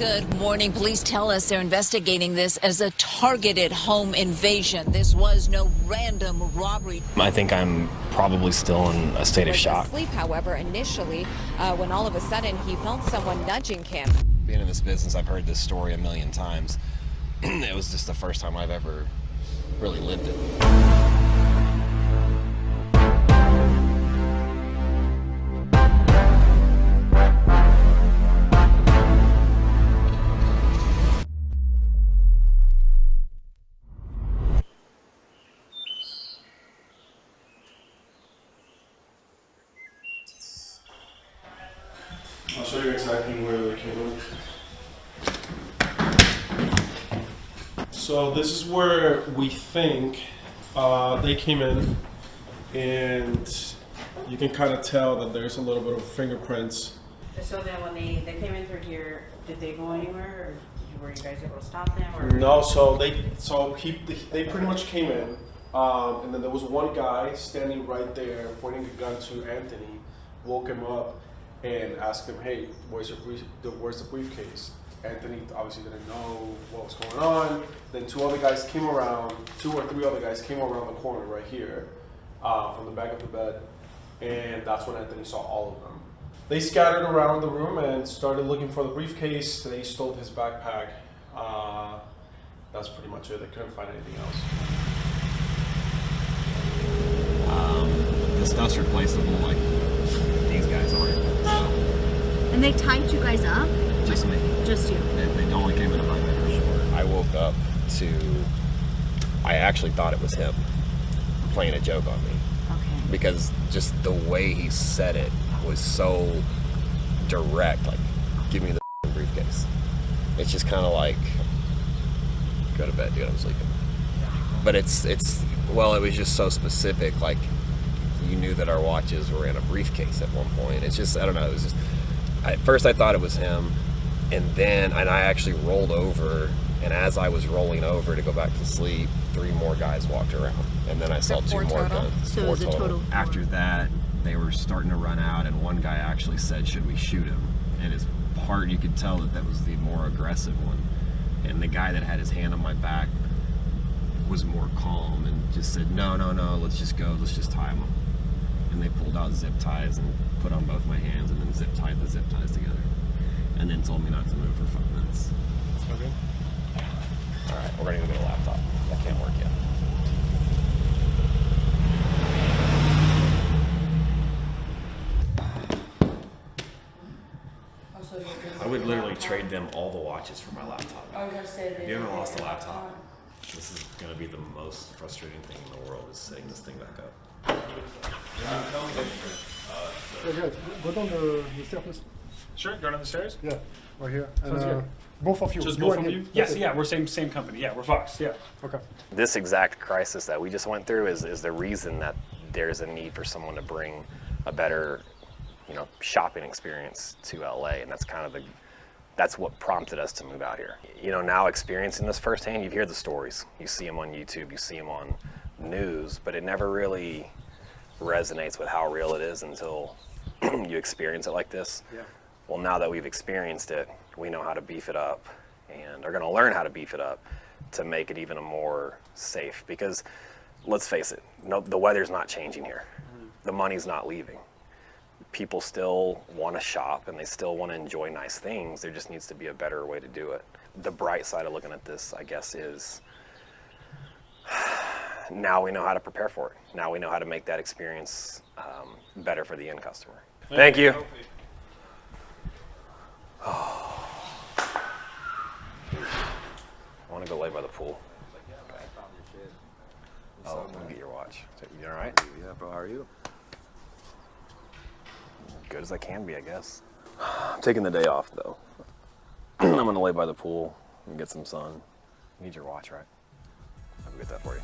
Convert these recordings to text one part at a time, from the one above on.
Good morning. Police tell us they're investigating this as a targeted home invasion. This was no random robbery. I think I'm probably still in a state of shock. Asleep, however, initially, when all of a sudden he felt someone nudging him. Being in this business, I've heard this story a million times. It was just the first time I've ever really lived it. I'll show you exactly where they came in. So this is where we think they came in, and you can kind of tell that there's a little bit of fingerprints. So then when they came in through here, did they go anywhere, or were you guys able to stop them? Or? No, so they pretty much came in, and then there was one guy standing right there pointing a gun to Anthony, woke him up, and asked him, "Hey, where's the briefcase?" Anthony obviously didn't know what was going on. Then two or three other guys came around the corner right here, from the back of the bed, and that's when Anthony saw all of them. They scattered around the room and started looking for the briefcase. They stole his backpack. That's pretty much it. They couldn't find anything else. The stuff's replaceable, like these guys aren't. So. And they tied you guys up? Just me. Just you? They only came in a 5-minute short. I woke up I actually thought it was him playing a joke on me. Okay. Because just the way he said it was so direct, like, give me the briefcase. It's just kind of like, go to bed, dude, I'm sleeping. But it was just so specific, like, you knew that our watches were in a briefcase at one point. It's just, I don't know, it was just, at first I thought it was him, and I actually rolled over, and as I was rolling over to go back to sleep, 3 more guys walked around, and then I saw 2 more guns. So it was a total 4. After that, they were starting to run out, and one guy actually said, should we shoot him? And his part, you could tell that was the more aggressive one. And the guy that had his hand on my back was more calm and just said, no, let's just go, let's just tie him. And they pulled out zip ties and put on both my hands and then tied the zip ties together. And then told me not to move for 5 minutes. Okay. All right, we're gonna go get a laptop. That can't work yet. I would literally trade them all the watches for my laptop. I was gonna say If you ever lost a laptop, this is gonna be the most frustrating thing in the world, is setting this thing back up. Go down the stairs. Sure, go down the stairs. Yeah, right here. Sounds good. Both of you. Just You both and of him. you? Yes, yeah, we're same company. Yeah, we're Fox. Yeah. Okay. This exact crisis that we just went through is the reason that there's a need for someone to bring a better, shopping experience to LA, and that's kind of that's what prompted us to move out here. Now experiencing this firsthand, you hear the stories, you see them on YouTube, you see them on news, but it never really resonates with how real it is until you experience it like this. Yeah. Well, now that we've experienced it, we know how to beef it up, and are going to learn how to beef it up to make it even more safe. Because let's face it, the weather's not changing here. The money's not leaving. People still want to shop and they still want to enjoy nice things. There just needs to be a better way to do it. The bright side of looking at this, I guess, is now we know how to prepare for it. Now we know how to make that experience better for the end customer. Thank you. I want to go lay by the pool. Oh, let me get your watch. You all right? Yeah, bro, how are you? Good as I can be, I guess. I'm taking the day off, though. I'm going to lay by the pool and get some sun. You need your watch, right? I'll get that for you.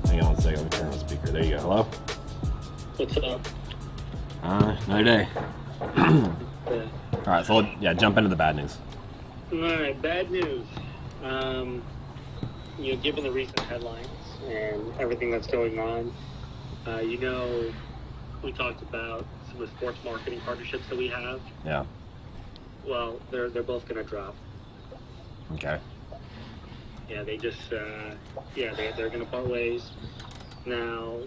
Hang on one second, let me turn on the speaker. There you go. Hello? What's up? Another day. All right, so jump into the bad news. All right, bad news. Given the recent headlines and everything that's going on. You know, we talked about some of the sports marketing partnerships that we have. Yeah. Well, they're both going to drop. Okay. Yeah, they just, they're going to part ways. Now,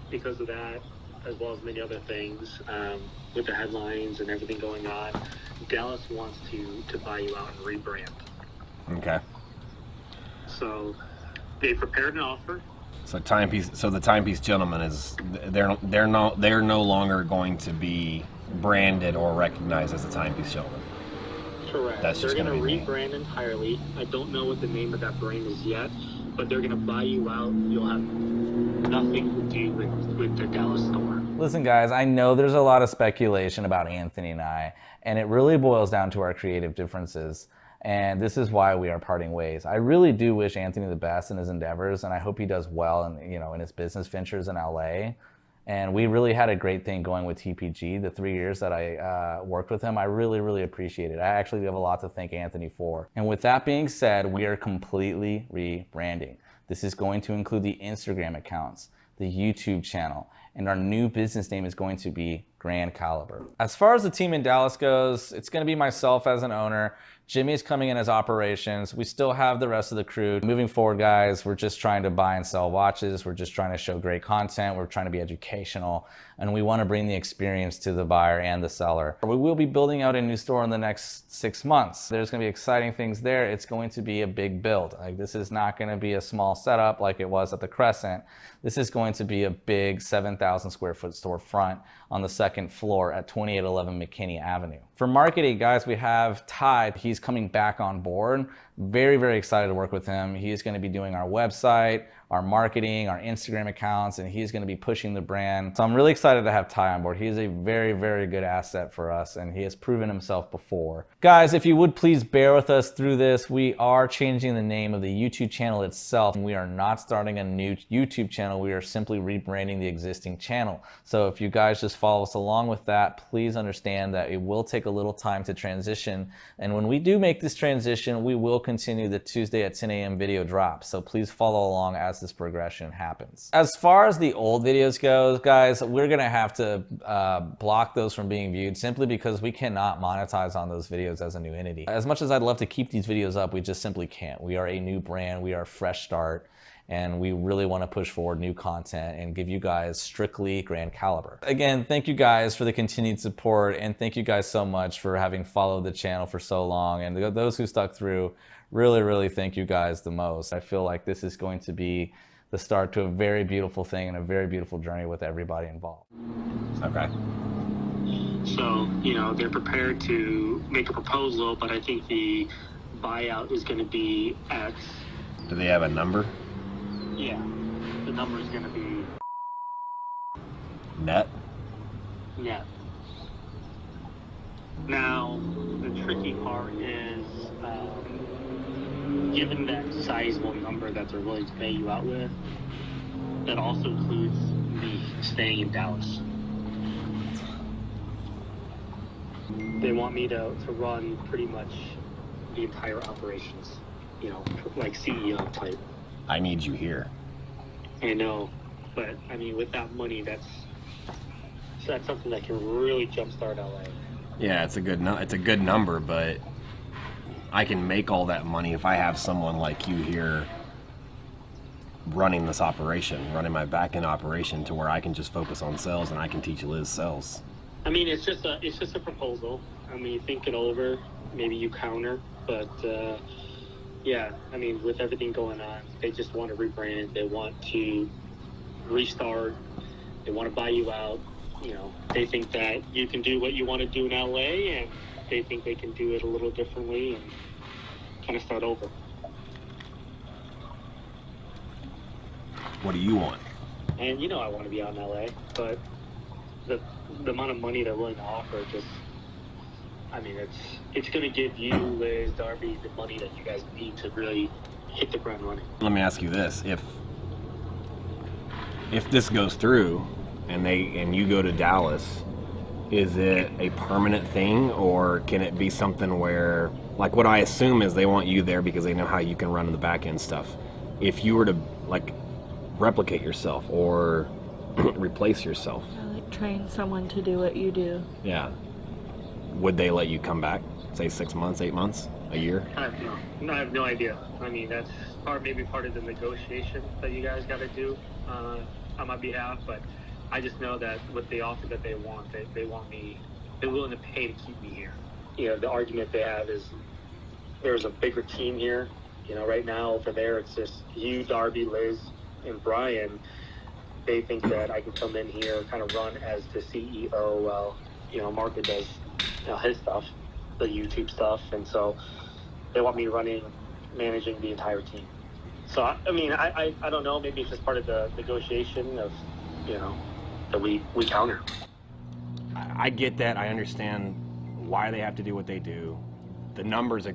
because of that, as well as many other things, with the headlines and everything going on, Dallas wants to buy you out and rebrand. Okay. So they prepared an offer. So the timepiece gentleman is they're no longer going to be branded or recognized as a timepiece gentleman. Correct. That's just they're going to be rebrand entirely. I don't know what the name of that brand is yet, but they're going to buy you out. You'll have nothing to do with the Dallas store. Listen, guys, I know there's a lot of speculation about Anthony and I, and it really boils down to our creative differences. And this is why we are parting ways. I really do wish Anthony the best in his endeavors, and I hope he does well in his business ventures in LA. And we really had a great thing going with TPG. The 3 years that I worked with him, I really, really appreciate it. I actually have a lot to thank Anthony for. And with that being said, we are completely rebranding. This is going to include the Instagram accounts, the YouTube channel, and our new business name is going to be Grand Caliber. As far as the team in Dallas goes, it's going to be myself as an owner. Jimmy's coming in as operations. We still have the rest of the crew. Moving forward, guys, we're just trying to buy and sell watches. We're just trying to show great content. We're trying to be educational, and we want to bring the experience to the buyer and the seller. We will be building out a new store in the next 6 months. There's going to be exciting things there. It's going to be a big build. Like, this is not going to be a small setup like it was at the Crescent. This is going to be a big 7,000 square foot storefront on the second floor at 2811 McKinney Avenue. For marketing, guys, we have Ty. He's coming back on board. Very, very excited to work with him. He's going to be doing our website, our marketing, our Instagram accounts, and he's going to be pushing the brand. So I'm really excited to have Ty on board. He is a very, very good asset for us, and he has proven himself before. Guys, if you would please bear with us through this, we are changing the name of the YouTube channel itself. We are not starting a new YouTube channel. We are simply rebranding the existing channel. So if you guys just follow us along with that, please understand that it will take a little time to transition. And when we do make this transition, we will continue the Tuesday at 10 a.m. video drops. So please follow along as this progression happens. As far as the old videos go, guys, we're gonna have to block those from being viewed simply because we cannot monetize on those videos as a new entity. As much as I'd love to keep these videos up, we just simply can't. We are a new brand, we are a fresh start, and we really want to push forward new content and give you guys strictly Grand Caliber. Again, thank you guys for the continued support, and thank you guys so much for having followed the channel for so long, and those who stuck through, really, really thank you guys the most. I feel like this is going to be the start to a very beautiful thing and a very beautiful journey with everybody involved. Okay. So, they're prepared to make a proposal, but I think the buyout is going to be X. Do they have a number? Yeah, the number is going to be Net? net. Now, the tricky part is, given that sizable number that they're willing to pay you out with, that also includes me staying in Dallas. They want me to run pretty much the entire operations, like CEO type. I need you here. I know, but I mean, with that money, that's something that can really jumpstart LA. Yeah, it's a good number, but I can make all that money if I have someone like you here running this operation, running my back-end operation to where I can just focus on sales and I can teach Liz sales. I mean, it's just a proposal. I mean, think it over. Maybe you counter, but yeah. I mean, with everything going on, they just want to rebrand. They want to restart. They want to buy you out. They think that you can do what you want to do in LA, and they think they can do it a little differently and kind of start over. What do you want? And I want to be out in LA, but the amount of money they're willing to offer it's going to give you, Liz, Darby, the money that you guys need to really hit the ground running. Let me ask you this: if this goes through and you go to Dallas, is it a permanent thing, or can it be something where, like, what I assume is they want you there because they know how you can run the back end stuff. If you were to, like, replicate yourself or replace yourself? Like train someone to do what you do. Yeah. Would they let you come back, say 6 months, 8 months, a year? I have no idea. I mean, that's maybe part of the negotiation that you guys got to do on my behalf. But I just know that with the offer that they want, they want me. They're willing to pay to keep me here. You know, the argument they have is there's a bigger team here. You know, right now over there it's just you, Darby, Liz, and Brian. They think that I can come in here, kind of run as the CEO while Marco does his stuff, the YouTube stuff, and so they want me managing the entire team. So I mean, I don't know. Maybe it's just part of the negotiation of that we counter. I get that. I understand why they have to do what they do. The number's a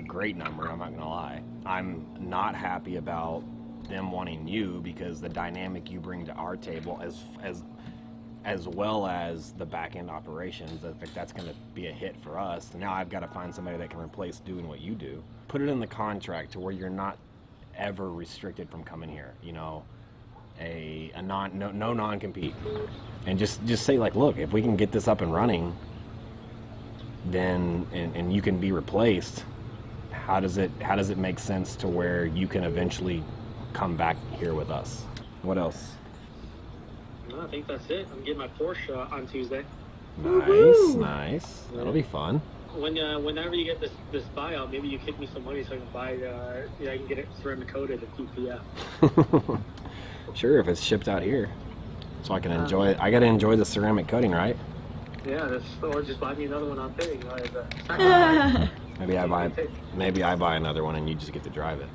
great number, I'm not gonna lie. I'm not happy about them wanting you because the dynamic you bring to our table as well as the back end operations, I think that's gonna be a hit for us. Now I've got to find somebody that can replace doing what you do. Put it in the contract to where you're not ever restricted from coming here, no non-compete. And just say like, look, if we can get this up and running, then and you can be replaced, how does it make sense to where you can eventually come back here with us? What else? No, I think that's it. I'm getting my Porsche on Tuesday. Nice. That'll be fun. Whenever you get this buyout, maybe you kick me some money so I can buy. I can get it ceramic coated at PPF. Sure, if it's shipped out here, so I can enjoy it. I gotta enjoy the ceramic coating, right? Yeah, or just buy me another one on thing. Maybe I buy another one and you just get to drive it.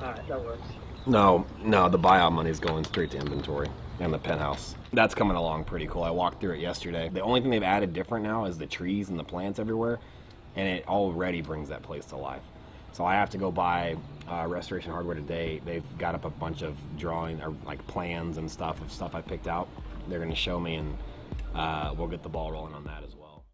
All right, that works. No, the buyout money is going straight to inventory and the penthouse. That's coming along pretty cool. I walked through it yesterday. The only thing they've added different now is the trees and the plants everywhere, and it already brings that place to life. So I have to go buy Restoration Hardware today. They've got up a bunch of drawing or like plans and stuff of stuff I picked out. They're going to show me, and we'll get the ball rolling on that as well.